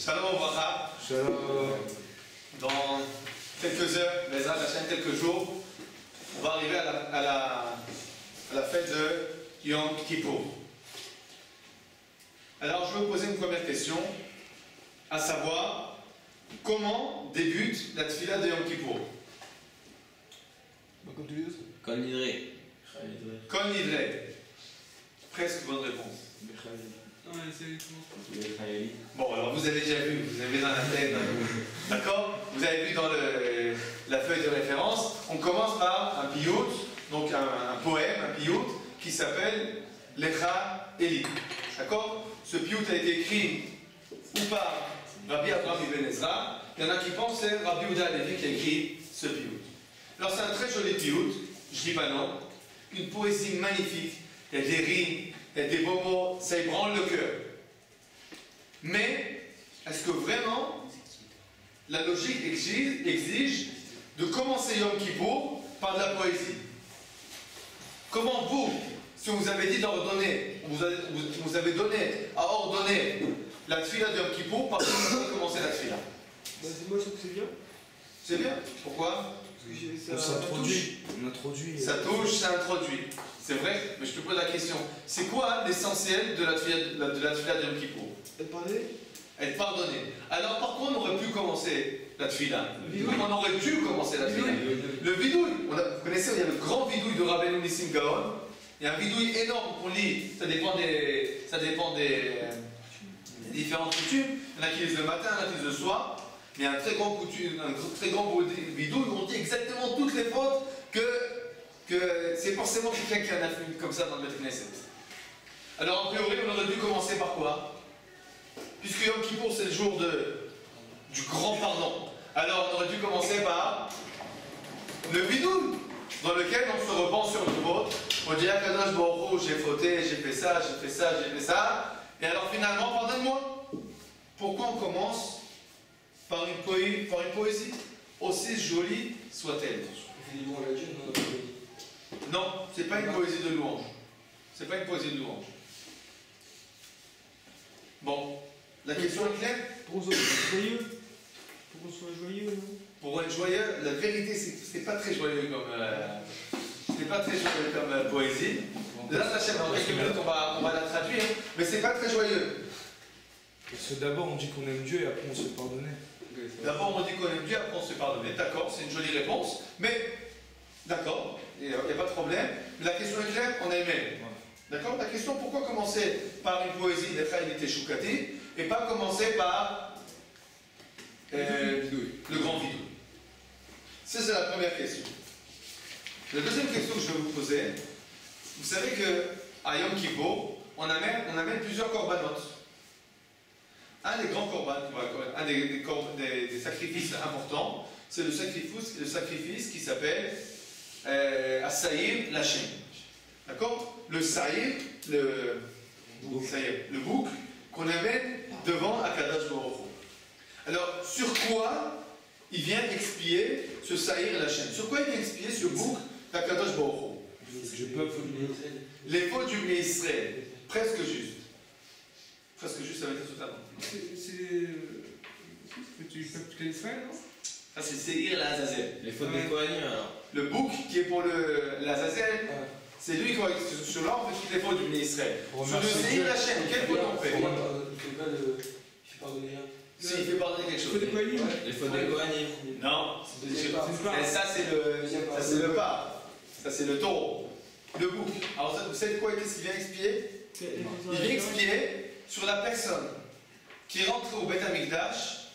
Shalom Obracha. Shalom. Dans quelques heures, Bezrat Hashem, quelques jours, on va arriver à la fête de Yom Kippour. Alors je vais vous poser une première question, à savoir, comment débute la tefila de Yom Kippour? Kol Nidre. Kol Nidre. Presque bonne réponse. Bon, alors vous avez déjà vu, vous avez dans la tête, d'accord? Vous avez vu dans la feuille de référence, on commence par un piyut, donc un poème, un piyut, qui s'appelle Lecha Eli. D'accord? Ce piyut a été écrit ou par Rabbi Abraham Ibn Ezra, il y en a qui pensent que c'est Rabbi Yehuda Halevi qui a écrit ce piyut. Alors c'est un très joli piyut, je dis pas non, une poésie magnifique, il y a des rimes, il y a des beaux mots, ça ébranle le cœur. Mais, est-ce que vraiment la logique exige de commencer Yom Kippour par de la poésie? Comment vous, si on vous avait dit d'ordonner, vous avez donné à ordonner la tefila de Yom Kippour, par contre vous avez commencé la tefila? Moi je trouve que c'est bien. C'est bien. Pourquoi? Parce que ça introduit. Ça touche, ça introduit. C'est vrai, mais je te pose la question. C'est quoi l'essentiel de la tefila de Yom Kippour? Être pardonné. Être pardonné. Alors par contre, on aurait pu commencer la tefila. On aurait dû commencer la tefila. Le vidouille. Vous connaissez, il y a le grand vidouille de Rabbeinu Nissim Gaon. Il y a un vidouille énorme qu'on lit. Ça dépend des différentes coutumes. Il y en a qui lisent le matin, il y en a qui lisent le soir. Mais il y a un très grand vidouille où on dit exactement toutes les fautes que c'est forcément quelqu'un qui a un afflux comme ça dans le Beth Knesset. Alors en théorie, on aurait dû commencer par quoi? Puisque Yom Kippour c'est le jour du grand pardon. Alors on aurait dû commencer par le vidouille, dans lequel on se repent sur nos fautes. On dit à Kadosh Baruch Hu, j'ai fauté, j'ai fait ça, j'ai fait ça, j'ai fait ça. Et alors finalement, pardonne-moi. Pourquoi on commence par une poésie, aussi jolie soit-elle? Non, c'est pas une poésie de louange. C'est pas une poésie de louange. Bon, la question est claire? Pour qu'on soit joyeux. Pour qu'on soit joyeux, non? Pour être joyeux, la vérité, c'est pas très joyeux comme poésie. Là, dans quelques minutes, on va la traduire, mais c'est pas très joyeux. Parce que d'abord on dit qu'on aime Dieu et après on se fait pardonner. D'abord on dit qu'on aime Dieu, après on se fait pardonner. D'accord, c'est une jolie réponse, mais d'accord, il n'y a pas de problème. Mais la question est claire, on a aimé. D'accord? La question, pourquoi commencer par une poésie d'Ephraïm Choukati et pas commencer par le grand vidouille? Ça, c'est la première question. La deuxième question que je vais vous poser, vous savez qu'à Yom Kippour, on amène plusieurs corbanotes. Un des grands corbanotes, un des sacrifices importants, c'est le sacrifice qui s'appelle As-Saïr Lachem. D'accord? Le Saïr, le bouc qu'on amène devant Akadosh Baruch Hu. Alors, sur quoi il vient expier ce Saïr Lachem? Sur quoi il vient expier ce bouc d'Akadosh Baruch Hu? Les fautes du Bnei Israël. Presque juste. Presque juste, ça veut dire totalement. C'est du peuple d'Israël, non? Ça, c'est Seir l'Azazel. Les fautes des Kohanim alors. Le bouc qui est pour l'Azazel, c'est lui qui va sur là, on fait toutes les fautes du Bnei Israël. Sur le Seir Lachem, quelle faute on fait? Il fait pardonner rien. Si, il fait pardonner quelque chose. Les fautes des Kohanim. Les fautes des Kohanim. Non. C'est Ça, c'est le pas. Ça, c'est le taureau. Le bouc. Alors, vous savez quoi? Qu'est-ce qu'il vient expier? Il vient expier sur la personne qui est rentrée au Beth Amikdash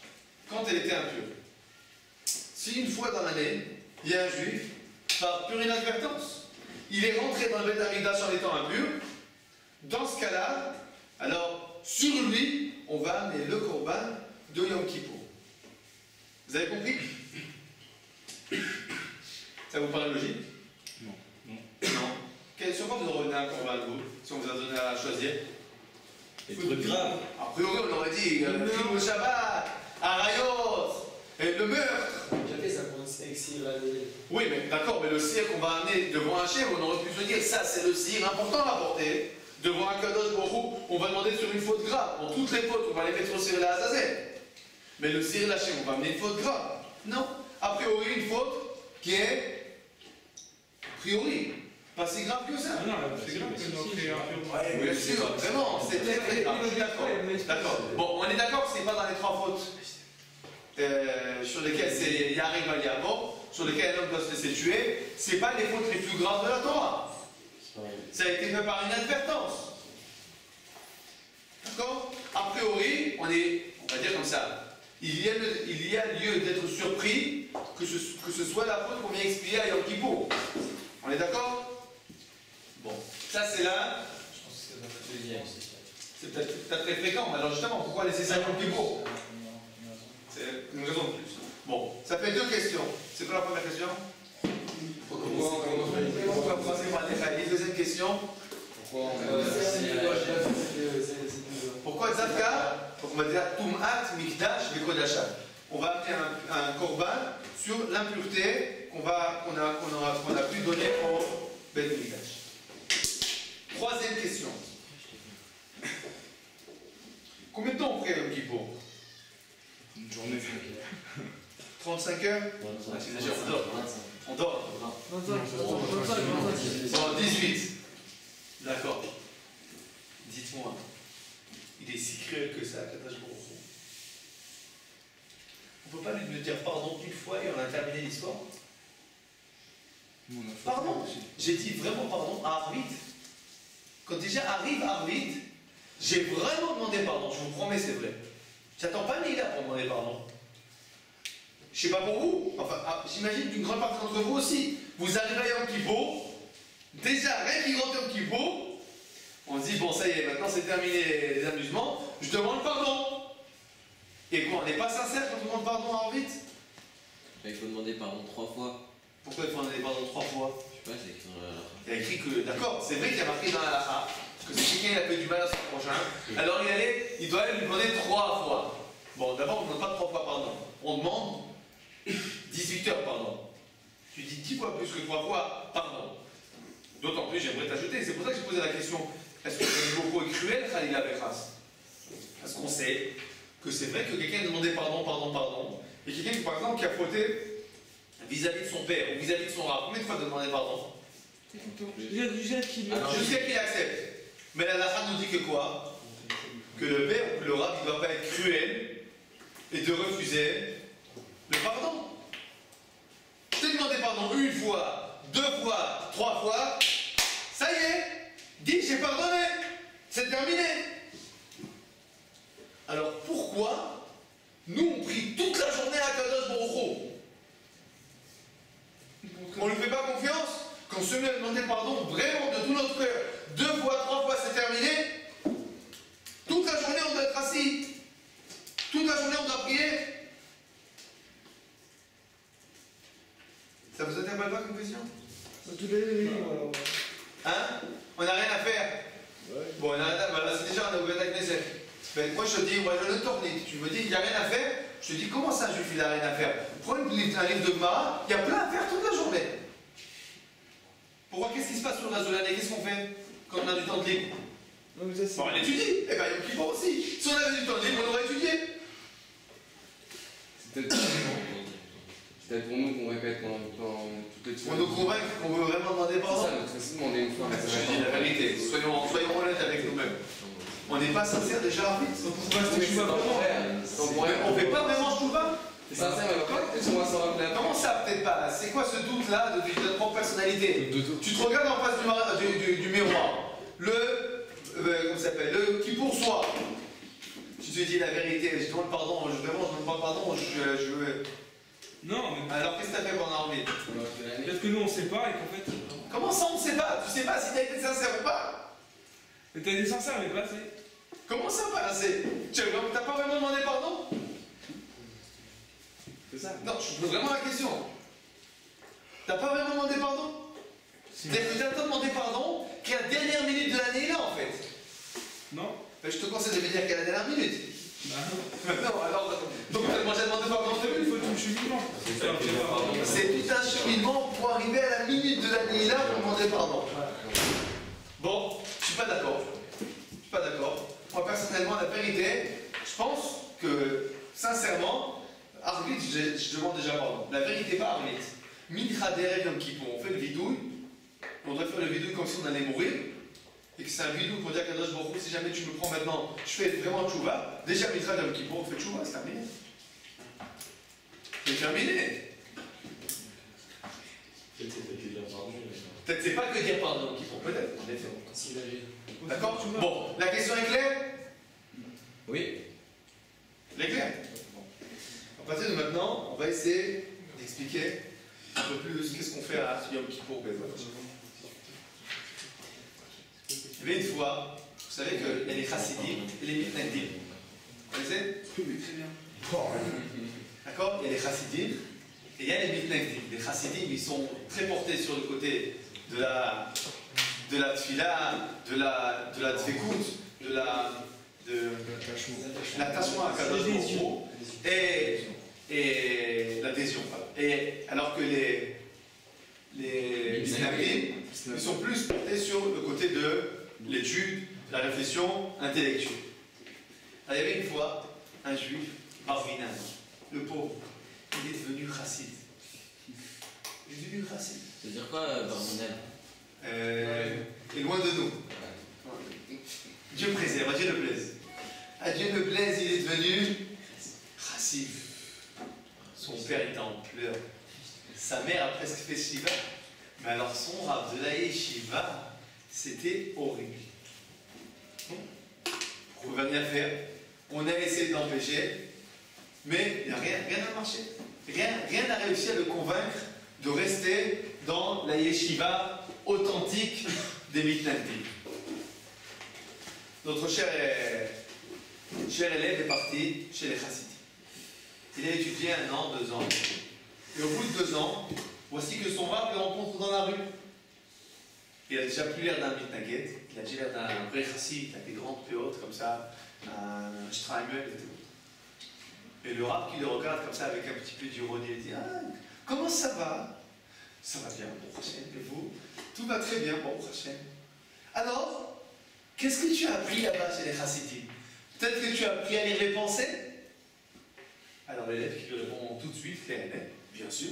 quand elle était impure. Si une fois dans l'année, il y a un juif, par pure inadvertance, il est rentré dans le Beth Amikdash en étant impur, dans ce cas-là, alors sur lui, on va amener le korban de Yom Kippour. Vous avez compris? Ça vous paraît logique? Non. Sur quoi vous aurez donné un korban, vous, si on vous a donné à choisir? Les trucs graves. A priori, on aurait dit le Shabbat, Arayot, et le meurtre. J'avais ça pour exir la Oui, mais d'accord, mais le cire qu'on va amener devant un chien, on aurait pu se dire ça, c'est le cire important à porter. Devant un Kadosh Baruch Hu, on va demander sur une faute grave. Bon, toutes les fautes, on va les mettre au cire et à Azazel. Mais le Sir Lachem, on va amener une faute grave. Non. A priori, une faute qui est, a priori, pas si grave que ça. Non, c'est grave que nous créer un peu. Ouais, bien sûr, vraiment, c'est très très grave. Je suis d'accord. D'accord. Bon, on est d'accord que ce n'est pas dans les trois fautes sur lesquelles il y a Yarib al Yabo, sur lesquelles un homme doit se laisser tuer, ce n'est pas les fautes les plus graves de la Torah. Ça a été fait par inadvertance. D'accord? A priori, on va dire comme ça. Il y a lieu d'être surpris que ce soit la faute qu'on vient expier à Yom Kippour. On est d'accord? Bon, ça c'est là. Je pense que c'est peut-être très fréquent, mais alors justement, pourquoi laisser ça à Yom Kippour? C'est une raison de plus. Bon, ça fait deux questions. C'est quoi la première question? Pourquoi commencer par les deuxième question? Pourquoi Zafka? On va dire Tum'at Mikdash Vekodasha. On va amener un korban sur l'impureté qu'on a pu donner au Bet Mikdash. Troisième question. Combien de temps on fait Yom Kippour? Une journée. 35 heures? On dort. 18. D'accord. Dites-moi, il est si cruel que ça, Kadash Baruch Hu. On ne peut pas lui dire pardon une fois et on a terminé l'histoire? Pardon? J'ai dit vraiment pardon à Arvit. Quand déjà arrive Arvit, j'ai vraiment demandé pardon, je vous promets, c'est vrai. J'attends pas Nila pour demander pardon. Je sais pas pour vous, enfin, j'imagine qu'une grande partie d'entre vous aussi. Vous arrivez à Yom Kippour, déjà, rien qui rentre Yom Kippour, on se dit, bon, ça y est, maintenant c'est terminé les amusements, je demande pardon. Et quoi, on n'est pas sincère quand on demande pardon à Arvit? Il faut demander pardon 3 fois. Pourquoi il faut demander pardon 3 fois? Je sais pas, c'est écrit dans la. Il y a écrit que, d'accord, c'est vrai qu'il y a marqué dans la halakha que si quelqu'un a fait du mal à son prochain, alors il doit aller lui demander 3 fois. Bon, d'abord, on ne demande pas 3 fois pardon. On demande 18 heures pardon. Tu dis 10 fois plus que 3 fois pardon. D'autant plus, j'aimerais t'ajouter, c'est pour ça que j'ai posé la question, est-ce que le beaucoup est cruel, Khalil Avechas? Parce qu'on sait que c'est vrai que quelqu'un a demandé pardon, et quelqu'un, par exemple, qui a fauté vis-à-vis de son père ou vis-à-vis de son rab, combien de fois de demander pardon? Jusqu'à qu'il accepte. Mais la halakha nous dit que quoi? Que le père ou que le rab ne doit pas être cruel et de refuser le pardon. Je t'ai demandé pardon une fois, 2 fois, 3 fois, ça y est, dis j'ai pardonné, c'est terminé. Alors pourquoi nous on prie toute la journée à Kadosh Baruch Hu? On ne lui fait pas confiance? Quand on se met à demander pardon vraiment de tout notre cœur, 2 fois, 3 fois, c'est terminé. Toute la journée on doit être assis, toute la journée on doit prier. Ça vous interpelle pas comme question? Hein? On n'a rien à faire. Bon, on a rien à faire. Voilà, c'est déjà un Obed Knesset. Ben, moi je te dis, moi je le tourne. Tu me dis, il n'y a rien à faire. Je te dis, comment ça, un juif, il n'a rien à faire? Prends un livre de Gemara, il y a plein à faire toute la journée. Pourquoi? Qu'est-ce qui se passe sur le reste de l'année? Qu'est-ce qu'on fait quand on a du temps de libre? Bon, on étudie. Eh bien, Yom Kippour aussi. Si on avait du temps de libre, on aurait étudié. C'est peut-être pour nous qu'on répète pendant toutes les On nous convainc qu'on veut vraiment demander pardon. C'est ça, notre demander une fois. Je dis la vérité. Soyons honnêtes avec nous-mêmes. On n'est pas sincère déjà vite. On ne fait pas vraiment chouva. C'est sincère, mais on va s'en rappeler. Comment ça, peut-être pas? C'est quoi ce doute-là de notre propre personnalité? Tu te regardes en face du miroir. Comment ça s'appelle? Le qui pour soi. Tu te dis la vérité. Je demande pardon. Vraiment, je ne demande pas pardon. Non, mais Alors, qu'est-ce que tu as fait pendant envie? peut-être que nous on sait pas et qu'en fait. Comment ça, on ne sait pas? Tu sais pas si tu as été sincère ou pas? Mais t'as été sincère, mais pas assez. Comment ça, pas assez? Tu n'as pas vraiment demandé pardon? C'est ça. Non, je pose vraiment la question. T'as pas vraiment demandé pardon? C'est-à-dire que t'as demandé pardon qu'à la dernière minute de l'année là en fait. Non? Je te conseille de me dire qu'à la dernière minute. Bah non. Non, alors. Donc t'as déjà demandé pardon en Il faut tout le cheminement. C'est tout un cheminement pour arriver à la minute de l'année là pour demander pardon. Bon, je suis pas d'accord. Je suis pas d'accord. Moi personnellement, la vérité, je pense que Sincèrement, Arvit, je demande déjà pardon. La vérité pas Arvit. Mincha derrière Yom Kippour, on fait le vidouille. On doit faire le vidouille comme si on allait mourir. Et que c'est un vidouille pour dire Kadosh Baruch Hu, si jamais tu me prends maintenant, je fais vraiment tchouva. Déjà Mincha Yom Kippour, on fait tchouva, c'est terminé. C'est terminé. Peut-être c'est pas que dire pardon Kippour, peut-être. D'accord? Bon, la question est claire? Oui. Elle est claire? À partir de maintenant, on va essayer d'expliquer un peu plus qu'est-ce qu'on fait à Yom Kippour. Il y avait une fois, vous savez qu'il y a les chassidim et les mitnagdim. Vous connaissez? Oui, très bien. D'accord? Il y a les chassidim et il y a les mitnagdim. Les chassidim, ils sont très portés sur le côté de la tfila, de la tfekout, de l'attachement à Kadosh Baruch Hu et l'adhésion. Et alors que les mitnagdim, ils sont plus portés sur le côté de l'étude, de la réflexion intellectuelle. Alors, il y avait une fois un juif, Barvinan, le pauvre, il est devenu chassid. Il est devenu chassid. Ça veut dire quoi, Barminel? Et loin de nous. Dieu préserve, à Dieu ne plaise. À Dieu ne plaise, il est devenu chassid. Son père était en pleurs. Sa mère a presque fait Shiva. Mais alors son rab de la yeshiva, c'était horrible. On ne pouvait rien faire. On a essayé d'empêcher, mais rien n'a marché. Rien n'a réussi à le convaincre de rester dans la yeshiva authentique des mitnagdim. Notre cher élève est parti chez les chassidim. Il a étudié 1 an, 2 ans. Et au bout de 2 ans, voici que son rab le rencontre dans la rue. Il a déjà plus l'air d'un mitnaged, il a déjà l'air d'un vrai chassid, avec des grandes péotes comme ça, un Streimel et tout. Et le rab qui le regarde comme ça avec un petit peu d'ironie, il dit « Ah, comment ça va ?»« Ça va bien, bon Hachem, et vous ?»« Tout va très bien, bon Hachem. »« Alors, qu'est-ce que tu as appris là-bas chez les chassidim? Peut-être que tu as appris à lire les pensées ?» Alors l'élève qui lui répond tout de suite, clair et net, « Bien sûr. »«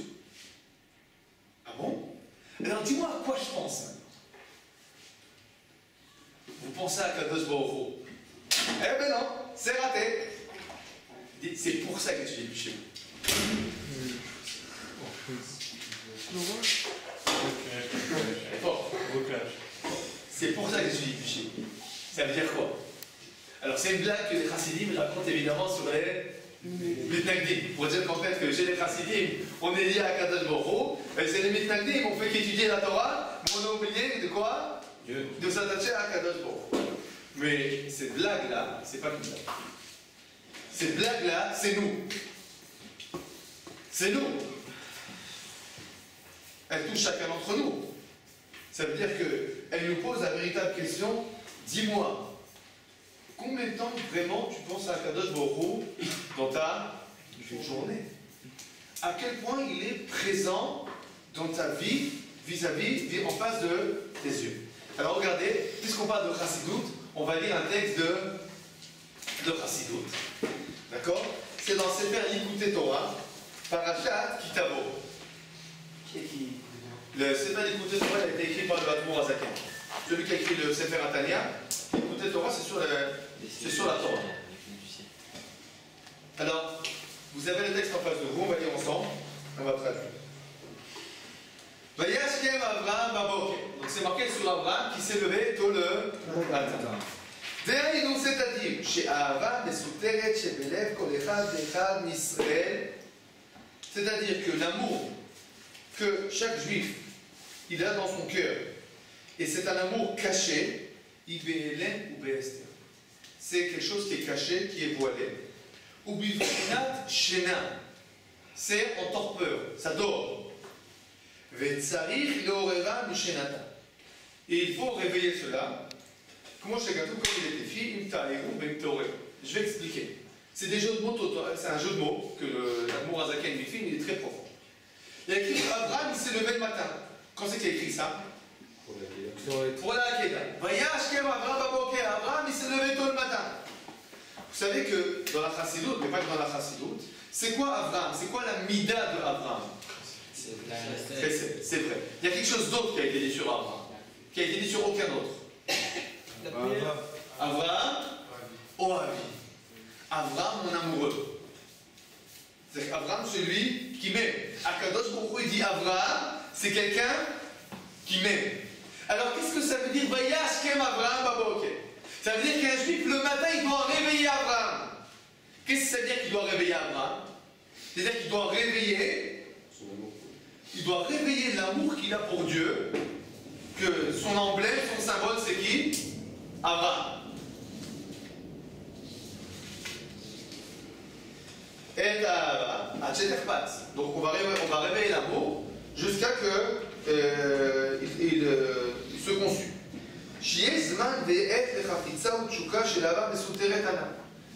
Ah bon? Alors dis-moi à quoi je pense maintenant. Vous pensez à Kadosh Baruch Hu. Eh ben non, c'est raté. C'est pour ça que tu es chez vous. C'est pour ça que tu es chez vous. Ça veut dire quoi? Alors c'est une blague que les chassidim racontent évidemment sur les mitnagdim. Pour dire qu'en fait que chez les chassidim, on est lié à Kadosh Baruch Hu, et c'est les mitnagdim, on fait qu'étudier la Torah, mais on a oublié de quoi? De s'attacher à Kadosh Baruch Hu. Mais cette blague-là, c'est pas une blague. Cette blague-là, c'est nous. C'est nous. Elle touche chacun d'entre nous. Ça veut dire qu'elle nous pose la véritable question, dis-moi, combien de temps vraiment tu penses à Kadosh Baruch Hu dans ta journée? À quel point il est présent dans ta vie, vis-à-vis, en face de tes yeux? Alors regardez, puisqu'on parle de Chassidut, on va lire un texte de Chassidut. D'accord? C'est dans Sefer Likutei Torah, Parashat Kitavo. Le Sefer Likutei Torah a été écrit par le Admor Azaken. Celui qui a écrit le Sefer Atania, Likutei Torah, c'est sur la Torah. Alors, vous avez le texte en face de vous, on va lire ensemble, on va traduire. Vayashkem Avraham Baboker. Donc c'est marqué sur Abraham qui s'est levé tôt le matin. Dehaynu, c'est-à-dire, chez Ahava Mesuteret, chez Belev, Kol Echad Echad Nisrael. C'est-à-dire que l'amour que chaque juif il a dans son cœur, et c'est un amour caché, Ibelen ou Beester. C'est quelque chose qui est caché, qui est voilé. Ou Bivrinat Shena. C'est en torpeur, ça dort. Vetsarir Leorera Mishenata. Et il faut réveiller cela. Comment chez Gatou, comme il était fille, je vais expliquer. C'est des jeux de mots, c'est un jeu de mots que l'amour Azaken lui fait, mais il est très profond. Il a écrit Abraham, il s'est levé le matin. Quand c'est qu'il a écrit ça? Pour la Akeda. Abraham, il s'est levé tôt le matin. Vous savez que dans la Chassidoute, mais pas que dans la Chassidoute, c'est quoi Abraham? C'est quoi la mida de Abraham? C'est vrai. Il y a quelque chose d'autre qui a été dit sur Abraham, qui a été dit sur aucun autre. La prière. Abraham, Oavi. Abraham, mon amoureux. C'est Abraham, celui qui m'aime. Akadosh Baruch Hu, il dit Abraham, c'est quelqu'un qui m'aime. Alors qu'est-ce que ça veut dire? Vayash kem Abraham baboker. Ça veut dire qu'un juif, le matin, il doit réveiller Abraham. Qu'est-ce que ça veut dire qu'il doit réveiller Abraham? C'est-à-dire qu'il doit réveiller, l'amour qu'il a pour Dieu, que son emblème, son symbole, c'est qui? Abraham. Et à Tcheterpat. Donc on va réveiller l'amour jusqu'à que il se conçue. Il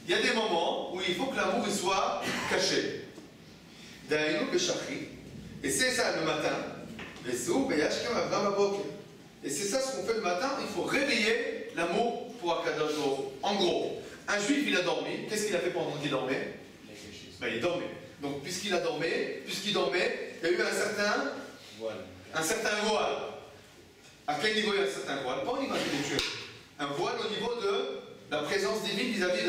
y a des moments où il faut que l'amour soit caché. Et c'est ça le matin. Et c'est ça ce qu'on fait le matin, il faut réveiller l'amour pour Akadosh Baruch Hu. En gros, un juif il a dormi, qu'est-ce qu'il a fait pendant qu'il dormait? Ben, il dormait. Donc puisqu'il dormait, il y a eu un certain voile. À quel niveau il y a un certain voile? Pas au niveau intellectuel. Un voile au niveau de la présence divine vis-à-vis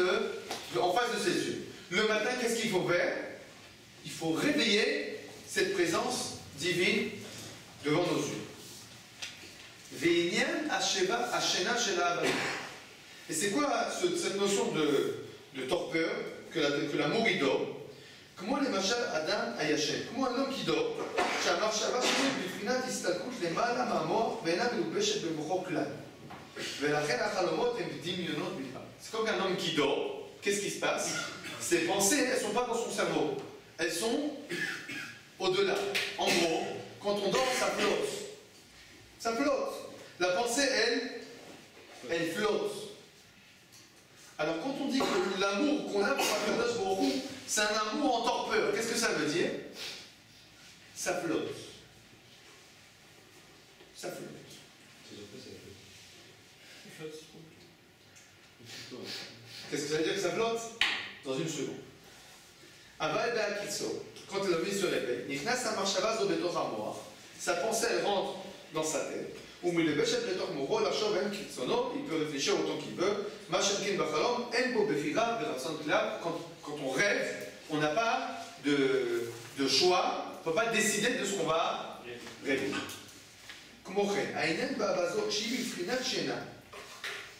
en face de ses yeux. Le matin, qu'est-ce qu'il faut faire? Il faut réveiller cette présence divine devant nos yeux. Et c'est quoi cette notion de torpeur que l'amour il dort? Comment les machal Adam Ayachem? Comment un homme qui dort? C'est comme un homme qui dort. Qu'est-ce qui se passe? Ses pensées, elles ne sont pas dans son cerveau. Elles sont au-delà. En gros, quand on dort, ça flotte. Ça flotte. La pensée, elle flotte. Alors quand on dit que l'amour qu'on a pour Akadosh Baruch Hu, c'est un amour en torpeur, qu'est-ce que ça veut dire? Ça flotte. Ça flotte. Qu'est-ce que ça veut dire que ça flotte? Dans une seconde. Quand l'homme se réveille, sa pensée elle rentre dans sa tête. Il peut réfléchir autant qu'il veut. Quand on rêve, on n'a pas de choix, on ne peut pas décider de ce qu'on va rêver.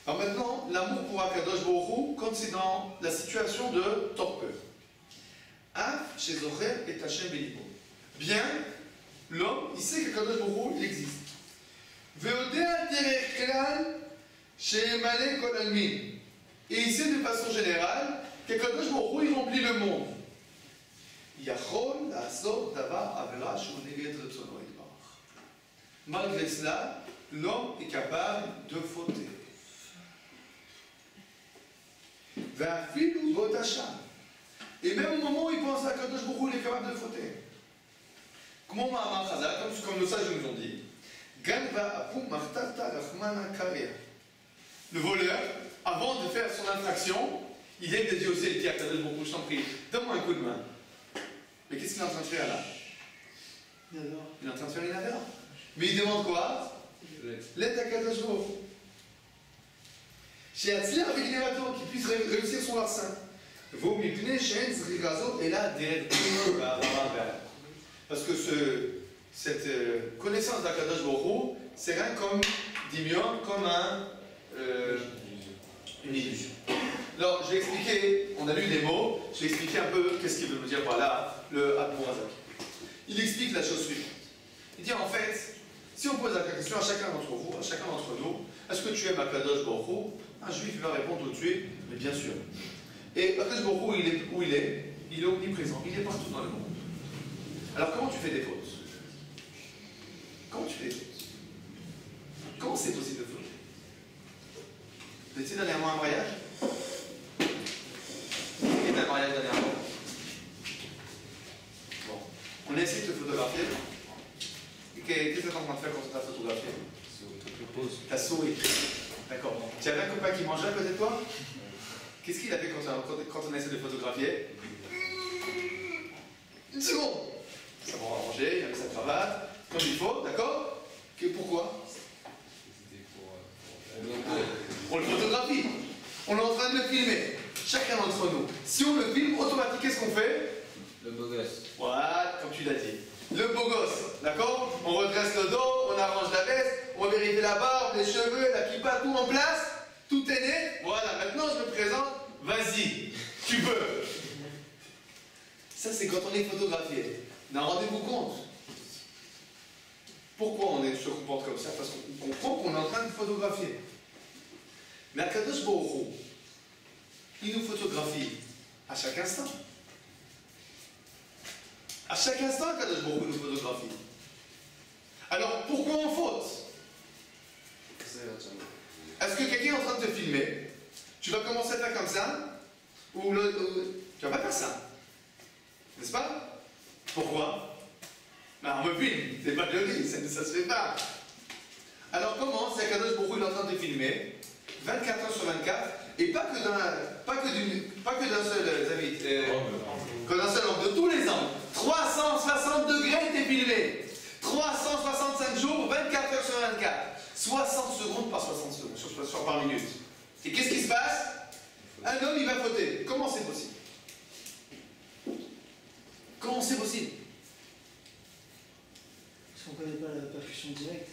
Alors maintenant, l'amour pour Akadosh Baruch Hu, quand c'est dans la situation de torpeur. Bien, l'homme, il sait qu'Akadosh Baruch Hu, il existe. Et il sait de façon générale qu'Akadosh Baruch Hu, il remplit le monde. Malgré cela, l'homme est capable de fauter. Et même au moment où il pense à Akadosh Baruch Hu, il est capable de fauter. Comme nos sages nous ont dit, le voleur, avant de faire son infraction, il lève les yeux au ciel et dit à Akadosh Baruch Hu, je t'en prie, donne-moi un coup de main. Mais qu'est-ce qu'il est en train de faire là? Il est en train de faire une affaire. Mais il demande quoi? L'aide à Akadosh Baruch Hu. Chez Atzler avec les bateaux, qui puisse réussir son larcin. Parce que cette connaissance d'Akadosh Baruch Hu, c'est rien comme Dimion, comme une illusion. Alors, je vais expliquer, on a lu des mots, je vais expliquer un peu qu'est-ce qu'il veut nous dire par là, le Admorazak. Il explique la chose suivante. Il dit en fait, si on pose la question à chacun d'entre vous, à chacun d'entre nous, est-ce que tu aimes Akadosh Baruch Hu? Un juif va répondre tout de suite, mais bien sûr. Et Akadosh Baruch Hu, où il est omniprésent, il est partout dans le monde. Alors comment tu fais des fautes? Comment tu fais des fautes? Comment c'est possible de fauter? Vous étiez dernièrement à un mariage? Qui est un mariage dernièrement? Bon. On a essayé de te photographier. Et qu'est-ce que tu es en train de faire quand tu t'as photographié? T'as souri. D'accord. Tu avais un copain qui mangeait à côté de toi? Qu'est-ce qu'il a fait quand on essaie de photographier? Une seconde. Ça va arranger, il a mis sa cravate, comme il faut, d'accord? Pourquoi? C'était On le photographie. On est en train de le filmer. Chacun d'entre nous. Si on le filme, automatiquement, qu'est-ce qu'on fait? Le beau gosse. Voilà, comme tu l'as dit. Le beau gosse, d'accord? On redresse le dos, on arrange la veste, on vérifie la barbe, les cheveux, la kippa, tout en place. Tout est né. Voilà, maintenant je me présente. Vas-y, tu peux. Ça, c'est quand on est photographié. Mais rendez-vous compte. Pourquoi on se comporte comme ça? Parce qu'on comprend qu'on est en train de photographier. Mais Akadosh Baruch Hu, il nous photographie à chaque instant. À chaque instant, Akadosh Baruch Hu nous photographie. Alors pourquoi on faute? Est-ce que quelqu'un est en train de te filmer? Tu vas commencer à faire comme ça? Ou tu vas pas faire ça? N'est-ce pas? Pourquoi? Ben, on me filme, c'est pas joli, ça se fait pas. Alors comment? C'est Akadosh Baruch Hu est en train de te filmer 24 heures sur 24, et pas que d'un seul avis, que d'un seul angle, de tous les angles. 360 degrés t'es filmé. 365 jours, 24 heures sur 24. 60 secondes par 60 secondes, par minute. Et qu'est-ce qui se passe? Un homme, il va fauter. Comment c'est possible? Comment c'est possible? Parce qu'on ne connaît pas la percussion directe.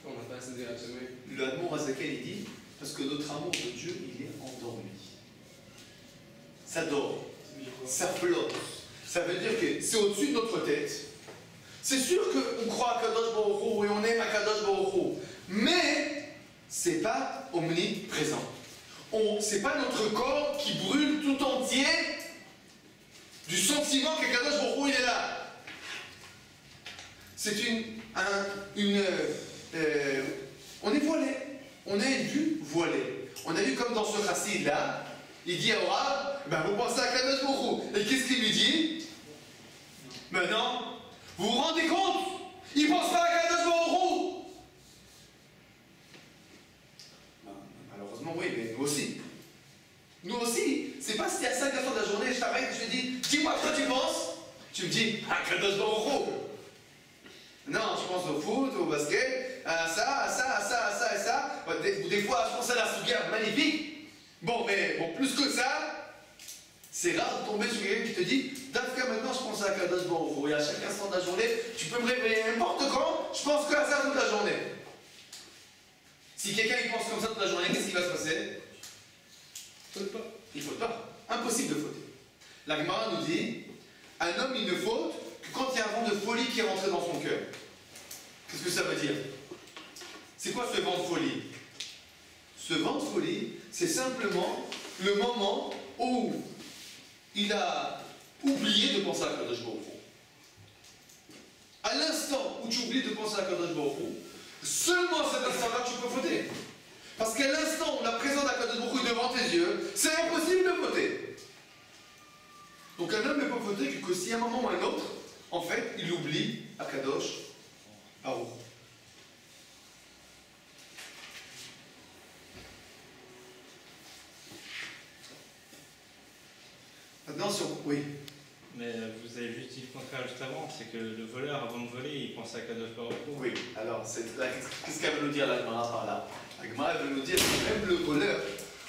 On n'a pas assez directionné. Le Admor Azakel, il dit, parce que notre amour de Dieu, il est endormi. Ça dort, ça flotte. Ça veut dire que c'est au-dessus de notre tête. C'est sûr qu'on croit à Kadosh Baruch Hu et on aime à Kadosh Baruch Hu, mais c'est pas omniprésent. C'est pas notre corps qui brûle tout entier du sentiment que Kadosh Baruch Hu il est là. C'est on est voilé. On est vu voilé. On a vu comme dans ce chassid là, il dit à Orab, ben vous pensez à Kadosh Baruch Hu. Et qu'est-ce qu'il lui dit? Ben non. Vous vous rendez compte? Il ne pense pas à Kadosh Baruch Hu. Malheureusement oui, mais nous aussi. Nous aussi. C'est pas si à 5 heures de la journée, je t'arrête, je te dis, dis-moi quoi tu penses? Tu me dis, à Kadosh Baruch Hu. Non, je pense au foot, au basket, à ça, à ça, à ça, à ça et ça. Des fois, je pense à la souga, magnifique. Bon, mais bon, plus que ça, c'est rare de tomber sur quelqu'un qui te dit, Dafka, maintenant, je pense à Kadosh Baruch Hu. Et à chaque instant de la journée, tu peux me réveiller n'importe quand, je pense qu'à ça toute la journée. Si quelqu'un il pense comme ça toute la journée, qu'est-ce qui va se passer? Il ne faute pas. Il ne faute pas. Impossible de fauter. La Gemara nous dit, un homme, il ne faute que quand il y a un vent de folie qui est rentré dans son cœur. Qu'est-ce que ça veut dire? C'est quoi ce vent de folie? Ce vent de folie, c'est simplement le moment où il a oublié de penser à Kadosh Baruch Hu. À l'instant où tu oublies de penser à Kadosh Baruch Hu, seulement à cet instant-là tu peux fauter. Parce qu'à l'instant où la présence d'Akadosh Baruch Hu est devant tes yeux, c'est impossible de fauter. Donc un homme ne peut fauter que si à un moment ou à un autre, en fait, il oublie Akadosh Baruch Hu. Maintenant, si on... Oui. Mais vous avez juste dit le contraire juste avant, c'est que le voleur, avant de voler, il pense à Kadosh Baruch Hu. Oui, alors, qu'est-ce qu'elle veut nous dire la Gemara par là? La Gemara veut nous dire que même le voleur,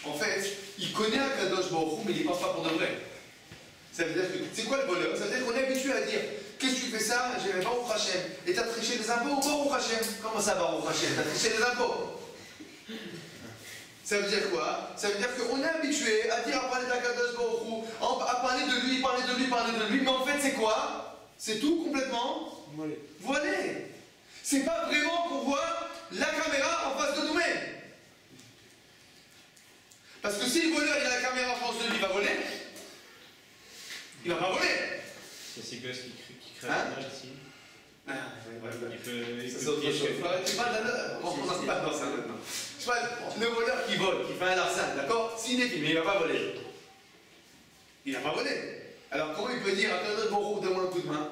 en fait, il connaît Akadosh Baruch Hu, mais il n'y pense pas pour de vrai. Ça veut dire que, c'est quoi le voleur? Ça veut dire qu'on est habitué à dire, qu'est-ce que tu fais ça? J'ai Baruch Hashem. Et t'as triché des impôts ou Baruch Hashem? Comment ça, Baruch Hashem? T'as triché des impôts? Ça veut dire quoi? Ça veut dire qu'on est habitué à dire, à parler d'Akadosh Baruch Hu, à parler de lui, parler de lui, parler de lui, mais en fait c'est quoi? C'est tout complètement voilé. C'est pas vraiment qu'on voit la caméra en face de nous-mêmes. Parce que si le voleur il a la caméra en face de lui, il va voler. Il va pas voler. C'est ces gosses qui créent Hein? la ici. Ah, C'est autre chose. Tu parles on n'en pas dans ça maintenant. Je parle le voleur qui vole, qui fait un larcin, d'accord? S'il est filmé, il ne va pas voler. Il n'a pas volé. Alors comment il peut dire à Kadosh Baruch Hu, donne-moi un coup de main?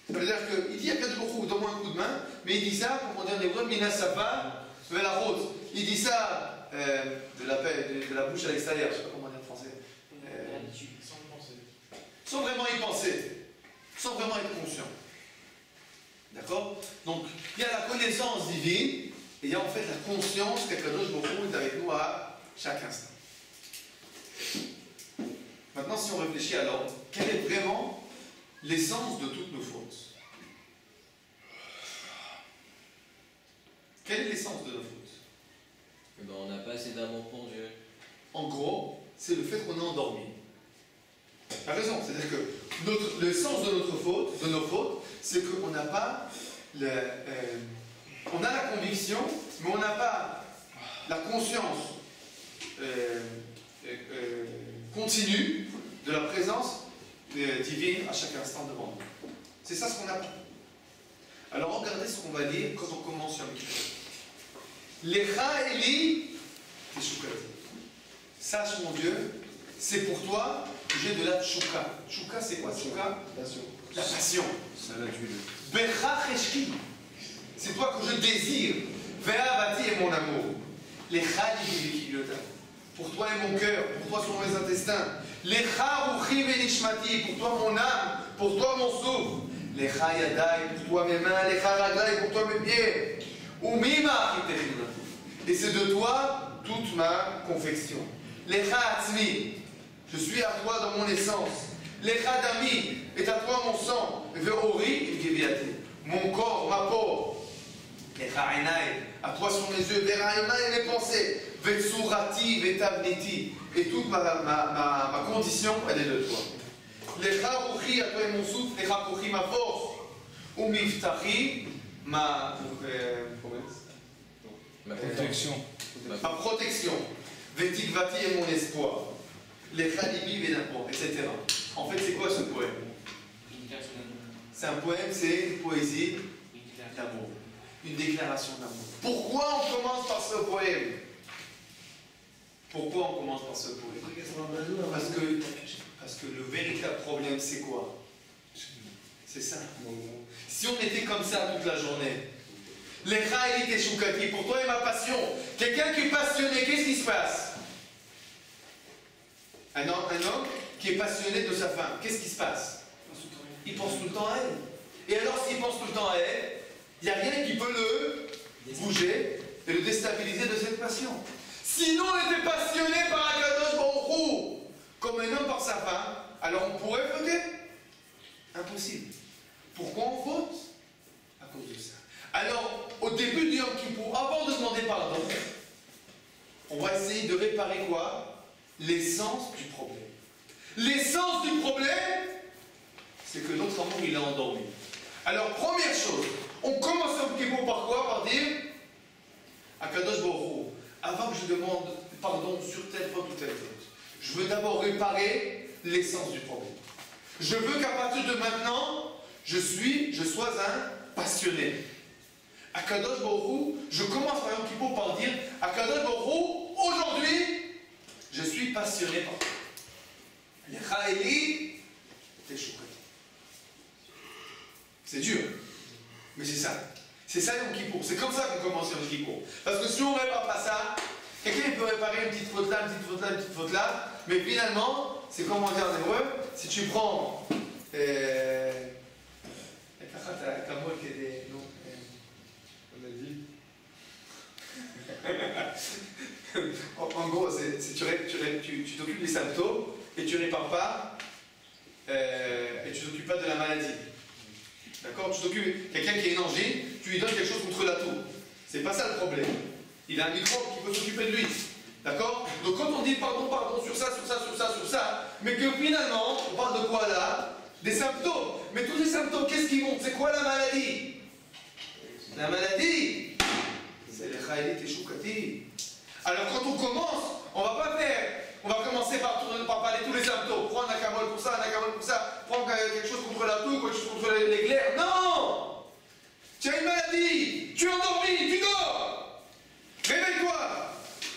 Ça veut dire qu'il dit à Kadosh Baruch Hu, donne-moi un coup de main, mais il dit ça, comme on dit en hébreu, Mina Safa, vers la route. Il dit ça de la bouche à l'extérieur, je sais pas comment dire en français. Sans vraiment y penser, sans vraiment être conscient. D'accord? Donc, il y a la connaissance divine, et il y a en fait la conscience qu'Akadosh Baruch Hu est avec nous à chaque instant. Maintenant, si on réfléchit à l'ordre, quelle est vraiment l'essence de toutes nos fautes? Quelle est l'essence de nos fautes? Eh ben, on n'a pas assez d'amour pour Dieu. En gros, c'est le fait qu'on est endormi. Tu as raison, c'est-à-dire que l'essence de notre faute, de nos fautes, c'est qu'on n'a pas on a la conviction, mais on n'a pas la conscience continue de la présence divine à chaque instant devant nous. C'est ça ce qu'on n'a pas. Alors regardez ce qu'on va lire quand on commence Yom Kippur. Lecha Eli Teshukati. Sache mon Dieu, c'est pour toi que j'ai de la tchouka. Tchouka c'est quoi tchouka? La passion. Becha Cheshki. C'est toi que je désire. Ve'avati est mon amour. Lecha Eli. Pour toi est mon cœur, pour toi sont mes intestins. Lecha Ruchi Ve'nishmati. Pour toi mon âme, pour toi mon souffle. Lecha Yadai, pour toi mes mains. Lecha Raglai, pour toi mes pieds. Umima Achitechina. Et c'est de toi toute ma confection. Lecha Atzmi, je suis à toi dans mon essence. Lecha Dami, est à toi mon sang. Ve'ori Geviati, mon corps, ma peau. Lecha Enai, à toi sont mes yeux. Ve'raima et mes pensées. Ve'tsurati, ve'tavniti, et toute ma condition, elle est de toi. Lecha Ruchi, à toi est mon souffle. Lecha Ruchi, ma force. Umiftachi, ma protection. Ma protection. Vetikvati est mon espoir. Les Khalibi Vénapor, etc. En fait, c'est quoi ce poème? C'est un poème, c'est une poésie d'amour. Une déclaration d'amour. Pourquoi on commence par ce poème? Pourquoi on commence par ce poème? Parce que le véritable problème, c'est quoi? C'est ça. Si on était comme ça toute la journée, Lecha Eli Teshukati, pour toi est ma passion. Quelqu'un qui est passionné, qu'est-ce qui se passe? Un homme qui est passionné de sa femme, qu'est-ce qui se passe? Il pense tout le temps à elle. Et alors s'il pense tout le temps à elle, il n'y a rien qui peut le bouger et le déstabiliser de cette passion. Sinon on était passionné par Akadosh Baruch Hu, comme un homme par sa femme, alors on pourrait fauter? Impossible. Pourquoi on faute? À cause de ça. Alors, au début du Yom Kippour, avant de demander pardon, on va essayer de réparer quoi? L'essence du problème. L'essence du problème, c'est que notre amour, il est endormi. Alors, première chose, on commence Yom Kippour par quoi? Par dire à Kadosh Baruch Hu, avant que je demande pardon sur telle faute ou telle faute, je veux d'abord réparer l'essence du problème. Je veux qu'à partir de maintenant, je sois un passionné. Akadosh Baruch Hu, je commence par Yom Kippour par dire Akadosh Baruch Hu, aujourd'hui, je suis passionné par toi. Lecha Eli Teshukati. C'est dur, mais c'est ça. C'est ça Yom Kippour. C'est comme ça qu'on commence Yom Kippour. Parce que si on ne répare pas ça, quelqu'un peut réparer une petite faute là, une petite faute là, une petite faute là, mais finalement, c'est comme on dit en hébreu, si tu prends en gros, tu t'occupes des symptômes et tu répares pas et tu t'occupes pas de la maladie. D'accord? Tu t'occupes, quelqu'un qui a une angine, tu lui donnes quelque chose contre la toux. C'est pas ça le problème. Il a un microbe qui peut s'occuper de lui. D'accord? Donc quand on dit pardon sur ça, mais que finalement, on parle de quoi là? Des symptômes. Mais tous les symptômes, qu'est-ce qui monte? C'est quoi la maladie? La maladie, c'est le Lecha Teshukati. Alors quand on commence, on va commencer par parler de tous les symptômes. Prends un acamol pour ça, un acamol pour ça, prends quelque chose contre la toux, quelque chose contre les glaires. Non! Tu as une maladie, tu es endormi, tu dors. Réveille-toi,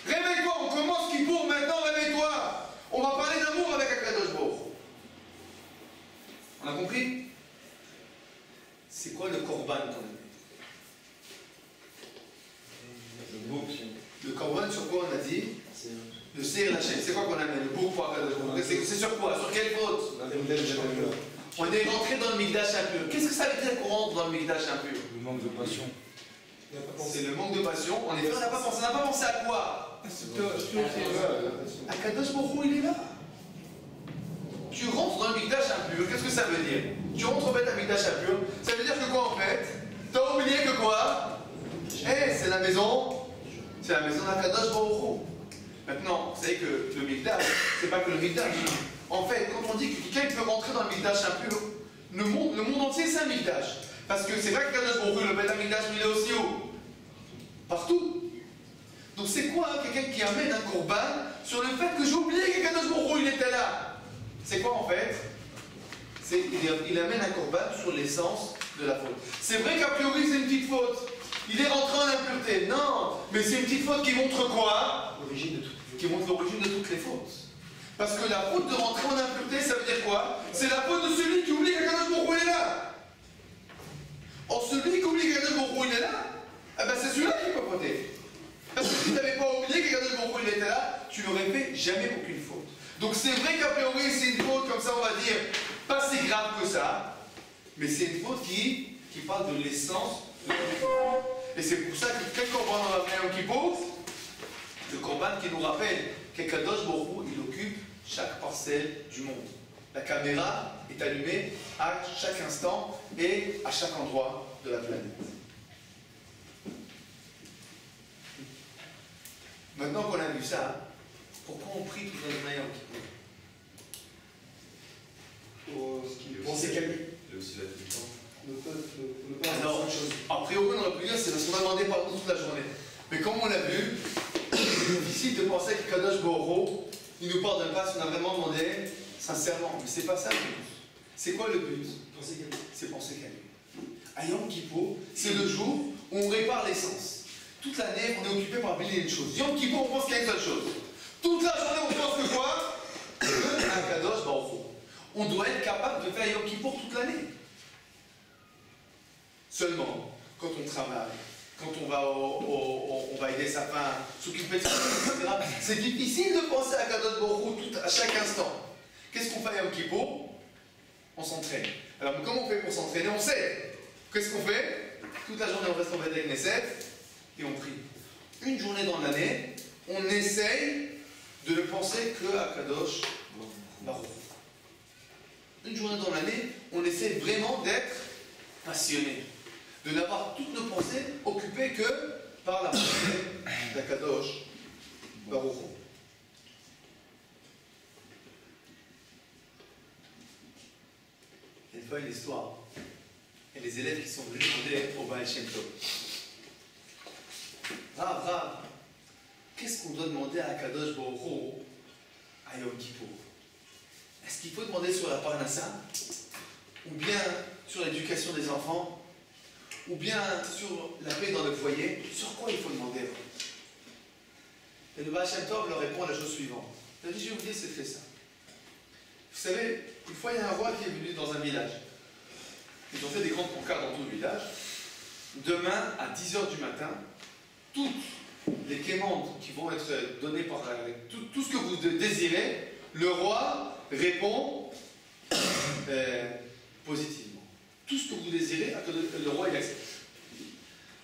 réveille-toi, on commence Kippour maintenant, réveille-toi. On va parler d'amour avec Akadosh Baruch Hu. On a compris? C'est quoi le korban qu'on a? Le korban, sur quoi on a dit? Seir Lachem. C'est quoi qu'on amène? Le bourg pour Akadosh Baruch Hu. C'est sur quoi? Sur quelle faute? On est rentré dans le Mikdash impur. Qu'est-ce que ça veut dire qu'on rentre dans le Mikdash impur? Le manque de passion. C'est le manque de passion. En effet, on n'a pas pensé. On n'a pas pensé à quoi? Akadosh Baruch Hu, il est là. Tu rentres dans le Mikdash impur, qu'est-ce que ça veut dire? Tu rentres en fait à Mikdash impur, ça veut dire que quoi en fait? T'as oublié que quoi? C'est la maison d'Akadosh Baruch Hu. Maintenant, vous savez que le Mikdash, c'est pas que le Mikdash. En fait, quand on dit que quelqu'un peut rentrer dans le Mikdash impur, le monde entier c'est un Mikdash. Parce que c'est vrai que Akadosh Baruch Hu, le Beth Mikdash, il est aussi où? Partout. Donc c'est quoi quelqu'un qui amène un korban sur le fait que j'ai oublié qu'Akadosh Baruch Hu, il était là? C'est quoi en fait? Il amène un korban sur l'essence de la faute. C'est vrai qu'a priori c'est une petite faute. Il est rentré en impureté. Non, mais c'est une petite faute qui montre quoi? Qui montre l'origine de toutes les fautes. Parce que la faute de rentrer en impureté, ça veut dire quoi? C'est la faute de celui qui oublie qu'Akadosh Baruch Hu est là. Or celui qui oublie qu'Akadosh Baruch Hu est là, eh ben c'est celui-là qui peut fauter. Parce que si tu n'avais pas oublié qu'Akadosh Baruch Hu était là, tu n'aurais fait jamais aucune faute. Donc c'est vrai qu'a priori c'est une faute comme ça on va dire pas si grave que ça, mais c'est une faute qui parle de l'essence de la faute. Et c'est pour ça que quel korban on va faire au Kippour? Le korban qui nous rappelle qu'Akadosh Baruch Hu, il occupe chaque parcelle du monde. La caméra est allumée à chaque instant et à chaque endroit de la planète. Maintenant qu'on a vu ça, pourquoi on prie toute la journée en Kippour? On s'est calmé. Il y a aussi la détente. Le peuple Alors, a priori, on aurait pu dire c'est parce qu'on a demandé pardon toute la journée. Mais comme on l'a vu, c'est difficile de penser que Kadosh Baruch Hu, il nous pardonne pas si on a vraiment demandé sincèrement. Mais c'est pas ça le but. C'est quoi le but? C'est penser qu'à lui. À Yom Kippour, c'est le jour où on répare l'essence. Toute l'année, on est occupé par mille et une choses. Yom Kippour, on pense qu'il y a une seule chose. Toute la journée, on pense que quoi? Un Kadosh Baruch Hu. On doit être capable de faire Yom Kippour toute l'année. Seulement, quand on travaille, quand on va aider sa femme, s'occuper de sa femme, etc., c'est difficile de penser à Kadosh Baruch Hu à chaque instant. Qu'est-ce qu'on fait à Yom Kippour? On s'entraîne. Alors, comment on fait pour s'entraîner? On sait. Qu'est-ce qu'on fait? Toute la journée, on reste en bed avec Knesset et on prie. Une journée dans l'année, on essaye de ne penser que à Kadosh Baruch Hu. Une journée dans l'année, on essaie vraiment d'être passionné, de n'avoir toutes nos pensées occupées que par la pensée d'Akadosh Baruch Hu. Il y a une fois une histoire, et les élèves qui sont venus demander au Baal Shem Tov. Rav, qu'est-ce qu'on doit demander à Akadosh Baruch Hu à Yom Kippour? Est-ce qu'il faut demander sur la parnassa, ou bien sur l'éducation des enfants, ou bien sur la paix dans le foyer? Sur quoi il faut demander? Et le Baal Shem Tov leur répond la chose suivante. Il a dit, je vais vous dire, c'est fait ça. Vous savez, une fois il y a un roi qui est venu dans un village. Ils ont fait des grandes pancartes dans tout le village. Demain, à 10h du matin, toutes les quémandes qui vont être données par tout ce que vous désirez, le roi répond positivement. Tout ce que vous désirez, le roi il accepte.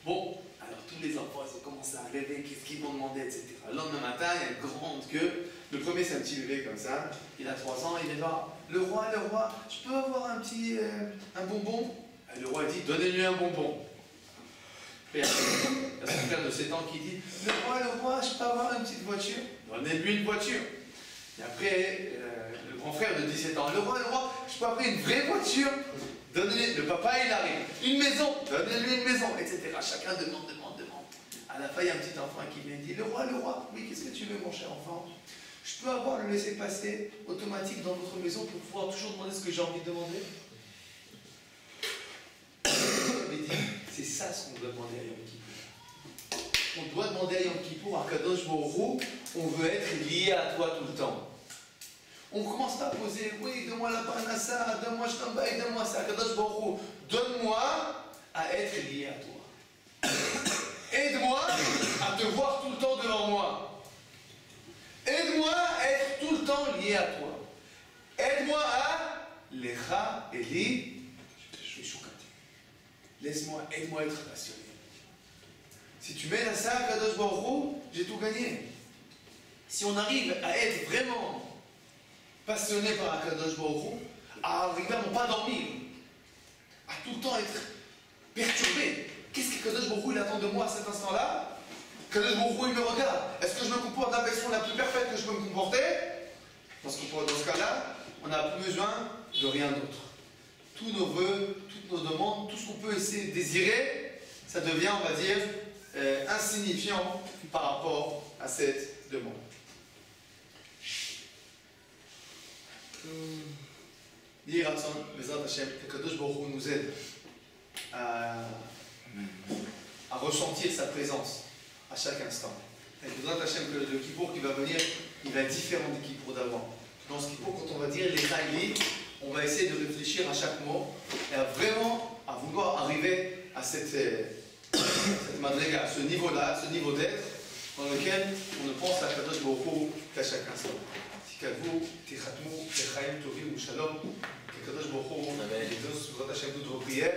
Bon, alors tous les enfants ils ont commencé à rêver, qu'est-ce qu'ils vont demander, etc. Le lendemain matin, il y a une grande queue. Le premier c'est un petit bébé comme ça, il a 3 ans, il est là. Le roi, je peux avoir un petit un bonbon? Et le roi dit, donnez-lui un bonbon. Et après, il y a son frère de 7 ans qui dit, le roi, je peux avoir une petite voiture? Donnez-lui une voiture. Et après, le grand frère de 17 ans, le roi, je peux avoir une vraie voiture? Donnez-lui, le papa il arrive, une maison, donnez-lui une maison, etc. Chacun demande. À la fin, il y a un petit enfant qui vient et dit, le roi, oui, qu'est-ce que tu veux mon cher enfant? Je peux avoir le laisser-passer automatique dans notre maison pour pouvoir toujours demander ce que j'ai envie de demander? Il dit, c'est ça ce qu'on doit demander à Yom Kippour. On doit demander à Yom Kippour, à Kadosh Baruch Hu, on veut être lié à toi tout le temps. On commence pas à poser, oui, donne-moi la parnassa, donne-moi Shtambaï, donne-moi ça, Kadosh Baruch Hu. Donne-moi à être lié à toi. Aide-moi à te voir tout le temps devant moi. Aide-moi temps lié à toi. Aide-moi à Lecha Eli Shukati. Laisse-moi, aide-moi à être passionné. Si tu mènes à ça, Kadosh Baruch Hu, j'ai tout gagné. Si on arrive à être vraiment passionné par Kadosh Baruch Hu, à arriver à ne pas dormir, à tout le temps être perturbé. Qu'est-ce que Kadosh Baruch Hu il attend de moi à cet instant-là? Kadosh Baruch Hu il me regarde. Est-ce que je me comporte de la façon la plus parfaite que je peux me comporter? Parce que dans ce cas-là, on n'a plus besoin de rien d'autre. Tous nos vœux, toutes nos demandes, tout ce qu'on peut essayer de désirer, ça devient, on va dire, insignifiant par rapport à cette demande. Yeh Ratzon, Bezrat Hashem, que Kadosh Baruch Hu nous aide à ressentir sa présence à chaque instant. Et Bezrat Hashem, que le Kippour qui va venir, il va être différent du Kippour d'avant. Dans ce Kippour, quand on va dire les Chaïli, on va essayer de réfléchir à chaque mot et à vraiment à vouloir arriver à cette madriga, à ce niveau-là, ce niveau d'être dans lequel on ne pense à Kadosh Baruch Hu qu'à chaque instant. Tikavou, Tichatmou, Techaim, Tovim ou Shalom, que Kadosh Baruch Hu exauce Bezrat Hashem toutes vos prières.